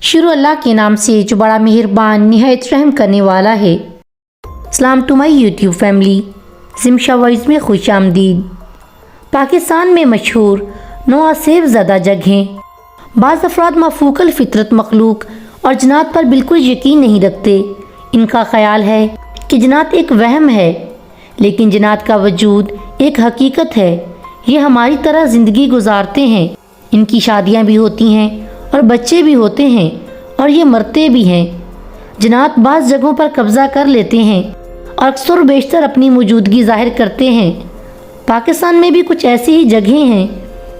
شروع اللہ کے نام سے جو بڑا مہربان نہایت رحم کرنے والا ہے۔ سلام to my YouTube family, Zimsha wise میں خوش آمدید۔ پاکستان میں مشہور 9 آسیب زدہ جگہیں۔ بعض افراد مفوق الفطرت مخلوق اور جنات پر بالکل یقین نہیں رکھتے۔ ان کا خیال ہے کہ جنات ایک وہم ہے، لیکن جنات کا وجود ایک حقیقت ہے۔ یہ ہماری طرح زندگی گزارتے ہیں، ان کی شادیاں بھی ہوتی ہیں اور بچے بھی ہوتے ہیں اور یہ مرتے بھی ہیں۔ جنات بعض جگہوں پر قبضہ کر لیتے ہیں اور اکثر و بیشتر اپنی موجودگی ظاہر کرتے ہیں۔ پاکستان میں بھی کچھ ایسی ہی جگہیں ہیں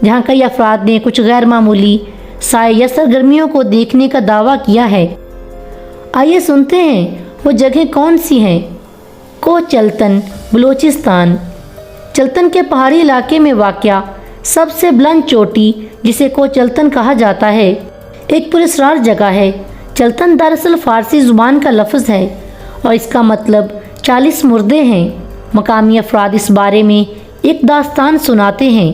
جہاں کئی افراد نے کچھ غیر معمولی سائے یا سرگرمیوں کو دیکھنے کا دعویٰ کیا ہے۔ آئیے سنتے ہیں وہ جگہیں کون سی ہیں۔ کوہ چلتن، بلوچستان۔ چلتن کے پہاڑی علاقے میں واقع سب سے بلند چوٹی جسے کوہ چلتن کہا جاتا ہے، ایک پراسرار جگہ ہے۔ چلتن دراصل فارسی زبان کا لفظ ہے اور اس کا مطلب 40 مردے ہیں۔ مقامی افراد اس بارے میں ایک داستان سناتے ہیں۔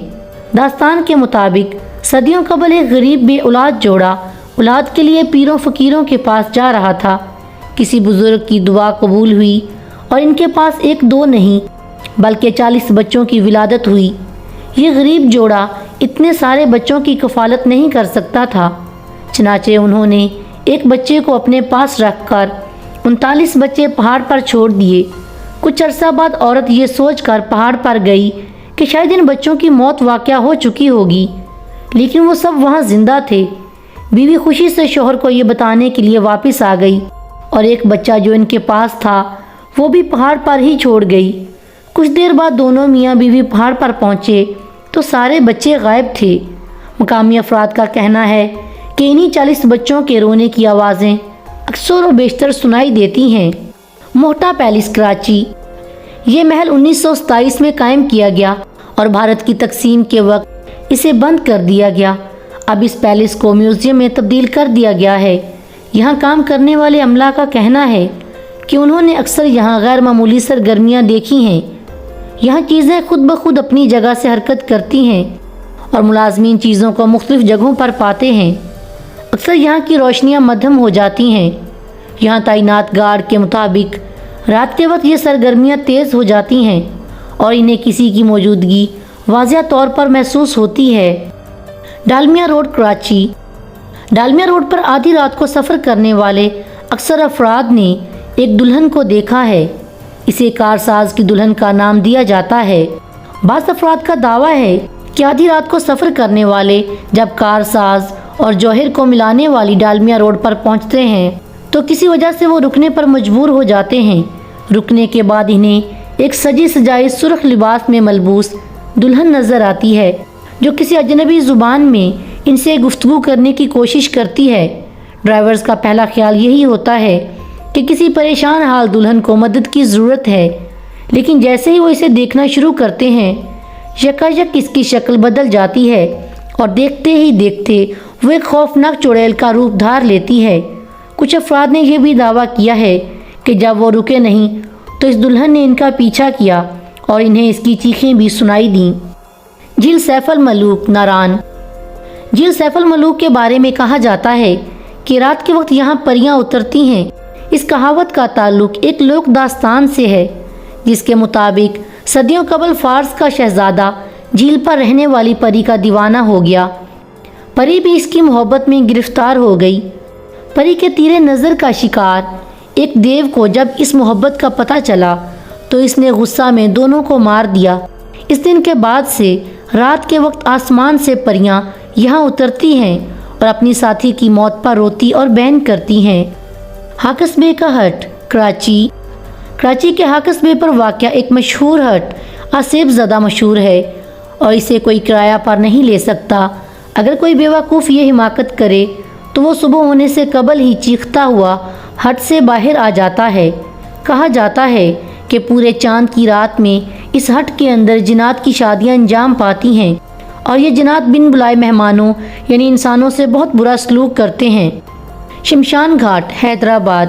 داستان کے مطابق صدیوں قبل ایک غریب بے اولاد جوڑا اولاد کے لیے پیروں فقیروں کے پاس جا رہا تھا۔ کسی بزرگ کی دعا قبول ہوئی اور ان کے پاس 1-2 نہیں بلکہ 40 بچوں کی ولادت ہوئی۔ یہ غریب جوڑا اتنے سارے بچوں کی کفالت نہیں کر سکتا تھا، چنانچہ انہوں نے ایک بچے کو اپنے پاس رکھ کر 39 بچے پہاڑ پر چھوڑ دیے۔ کچھ عرصہ بعد عورت یہ سوچ کر پہاڑ پر گئی کہ شاید ان بچوں کی موت واقع ہو چکی ہوگی، لیکن وہ سب وہاں زندہ تھے۔ بیوی خوشی سے شوہر کو یہ بتانے کے لیے واپس آ گئی اور ایک بچہ جو ان کے پاس تھا وہ بھی پہاڑ پر ہی چھوڑ گئی۔ کچھ دیر بعد دونوں میاں بیوی پہاڑ پر پہنچے تو سارے بچے غائب تھے۔ مقامی افراد کا کہنا ہے کہ انہی 40 بچوں کے رونے کی آوازیں اکثر و بیشتر سنائی دیتی ہیں۔ موہٹا پیلس، کراچی۔ یہ محل 1927 میں قائم کیا گیا اور بھارت کی تقسیم کے وقت اسے بند کر دیا گیا۔ اب اس پیلس کو میوزیم میں تبدیل کر دیا گیا ہے۔ یہاں کام کرنے والے عملہ کا کہنا ہے کہ انہوں نے اکثر یہاں غیر معمولی سرگرمیاں دیکھی ہیں۔ یہاں چیزیں خود بخود اپنی جگہ سے حرکت کرتی ہیں اور ملازمین چیزوں کو مختلف جگہوں پر پاتے ہیں۔ اکثر یہاں کی روشنیاں مدھم ہو جاتی ہیں۔ یہاں تعینات گارڈ کے مطابق رات کے وقت یہ سرگرمیاں تیز ہو جاتی ہیں اور انہیں کسی کی موجودگی واضح طور پر محسوس ہوتی ہے۔ ڈالمیا روڈ، کراچی۔ ڈالمیا روڈ پر آدھی رات کو سفر کرنے والے اکثر افراد نے ایک دلہن کو دیکھا ہے۔ اسے کارساز کی دلہن کا نام دیا جاتا ہے۔ بعض افراد کا دعویٰ ہے کہ آدھی رات کو سفر کرنے والے جب کارساز اور جوہر کو ملانے والی ڈالمیا روڈ پر پہنچتے ہیں تو کسی وجہ سے وہ رکنے پر مجبور ہو جاتے ہیں۔ رکنے کے بعد انہیں ایک سجی سجائی سرخ لباس میں ملبوس دلہن نظر آتی ہے جو کسی اجنبی زبان میں ان سے گفتگو کرنے کی کوشش کرتی ہے۔ ڈرائیورز کا پہلا خیال یہی ہوتا ہے کہ کسی پریشان حال دلہن کو مدد کی ضرورت ہے، لیکن جیسے ہی وہ اسے دیکھنا شروع کرتے ہیں یکایک اس کی شکل بدل جاتی ہے اور دیکھتے ہی دیکھتے وہ ایک خوفناک چڑیل کا روپ دھار لیتی ہے۔ کچھ افراد نے یہ بھی دعویٰ کیا ہے کہ جب وہ رکے نہیں تو اس دلہن نے ان کا پیچھا کیا اور انہیں اس کی چیخیں بھی سنائی دیں۔ جھیل سیف الملوک، ناران۔ جھیل سیف الملوک کے بارے میں کہا جاتا ہے کہ رات کے وقت یہاں پریاں اترتی ہیں۔ اس کہاوت کا تعلق ایک لوک داستان سے ہے جس کے مطابق صدیوں قبل فارس کا شہزادہ جھیل پر رہنے والی پری کا دیوانہ ہو گیا۔ پری بھی اس کی محبت میں گرفتار ہو گئی۔ پری کے تیرے نظر کا شکار ایک دیو کو جب اس محبت کا پتہ چلا تو اس نے غصہ میں دونوں کو مار دیا۔ اس دن کے بعد سے رات کے وقت آسمان سے پریاں یہاں اترتی ہیں اور اپنی ساتھی کی موت پر روتی اور بین کرتی ہیں۔ ہاکس بے کا ہٹ، کراچی۔ کراچی کے ہاکس بے پر واقع ایک مشہور ہٹ آسیب زدہ مشہور ہے اور اسے کوئی کرایہ پر نہیں لے سکتا۔ اگر کوئی بیوقوف یہ حماقت کرے تو وہ صبح ہونے سے قبل ہی چیختا ہوا ہٹ سے باہر آ جاتا ہے۔ کہا جاتا ہے کہ پورے چاند کی رات میں اس ہٹ کے اندر جنات کی شادیاں انجام پاتی ہیں اور یہ جنات بن بلائے مہمانوں یعنی انسانوں سے بہت برا سلوک کرتے ہیں۔ شمشان گھاٹ، حیدرآباد۔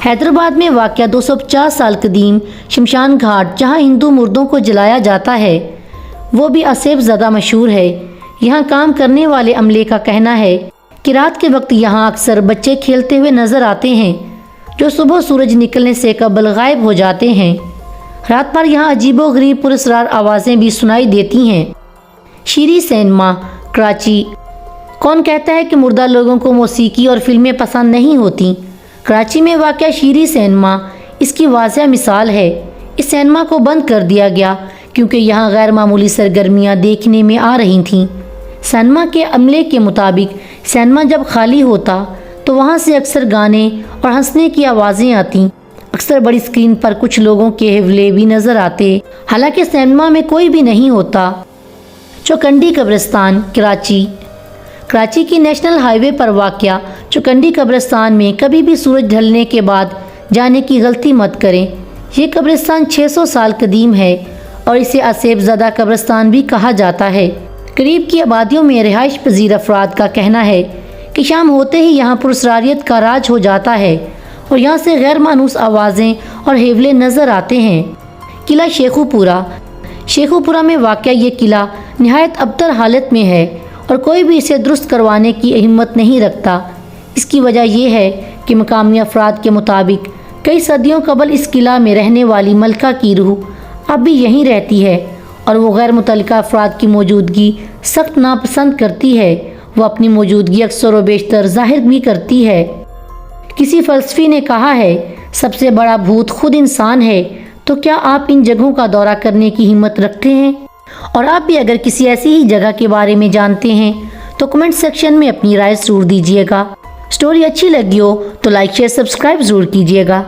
حیدرآباد میں واقع 250 سال قدیم شمشان گھاٹ جہاں ہندو مردوں کو جلایا جاتا ہے وہ بھی آسیب زدہ مشہور ہے۔ یہاں کام کرنے والے عملے کا کہنا ہے کہ رات کے وقت یہاں اکثر بچے کھیلتے ہوئے نظر آتے ہیں جو صبح سورج نکلنے سے قبل غائب ہو جاتے ہیں۔ رات بھر یہاں عجیب و غریب پراسرار آوازیں بھی سنائی دیتی ہیں۔ شیری سینما، کراچی۔ کون کہتا ہے کہ مردہ لوگوں کو موسیقی اور فلمیں پسند نہیں ہوتی؟ کراچی میں واقع شیری سینما اس کی واضح مثال ہے۔ اس سینما کو بند کر دیا گیا کیونکہ یہاں غیر معمولی سرگرمیاں دیکھنے میں آ رہی تھیں۔ سینما کے عملے کے مطابق سینما جب خالی ہوتا تو وہاں سے اکثر گانے اور ہنسنے کی آوازیں آتی۔ اکثر بڑی اسکرین پر کچھ لوگوں کے حوالے بھی نظر آتے، حالانکہ سینما میں کوئی بھی نہیں ہوتا۔ چوکنڈی قبرستان، کراچی۔ کراچی کی نیشنل ہائی وے پر واقع چوکنڈی قبرستان میں کبھی بھی سورج ڈھلنے کے بعد جانے کی غلطی مت کریں۔ یہ قبرستان 600 سال قدیم ہے اور اسے آسیب زدہ قبرستان بھی کہا جاتا ہے۔ قریب کی آبادیوں میں رہائش پذیر افراد کا کہنا ہے کہ شام ہوتے ہی یہاں پراسراریت کا راج ہو جاتا ہے اور یہاں سے غیر مانوس آوازیں اور حیولے نظر آتے ہیں۔ قلعہ شیخو پورہ۔ شیخو پورہ میں واقع یہ قلعہ نہایت ابتر حالت میں ہے اور کوئی بھی اسے درست کروانے کی ہمت نہیں رکھتا۔ اس کی وجہ یہ ہے کہ مقامی افراد کے مطابق کئی صدیوں قبل اس قلعہ میں رہنے والی ملکہ کی روح اب بھی یہیں رہتی ہے اور وہ غیر متعلقہ افراد کی موجودگی سخت ناپسند کرتی ہے۔ وہ اپنی موجودگی اکثر و بیشتر ظاہر بھی کرتی ہے۔ کسی فلسفی نے کہا ہے، سب سے بڑا بھوت خود انسان ہے۔ تو کیا آپ ان جگہوں کا دورہ کرنے کی ہمت رکھتے ہیں؟ اور آپ بھی اگر کسی ایسی ہی جگہ کے بارے میں جانتے ہیں تو کمنٹ سیکشن میں اپنی رائے ضرور دیجیے گا۔ سٹوری اچھی لگی ہو تو لائک شیئر سبسکرائب ضرور کیجیے گا۔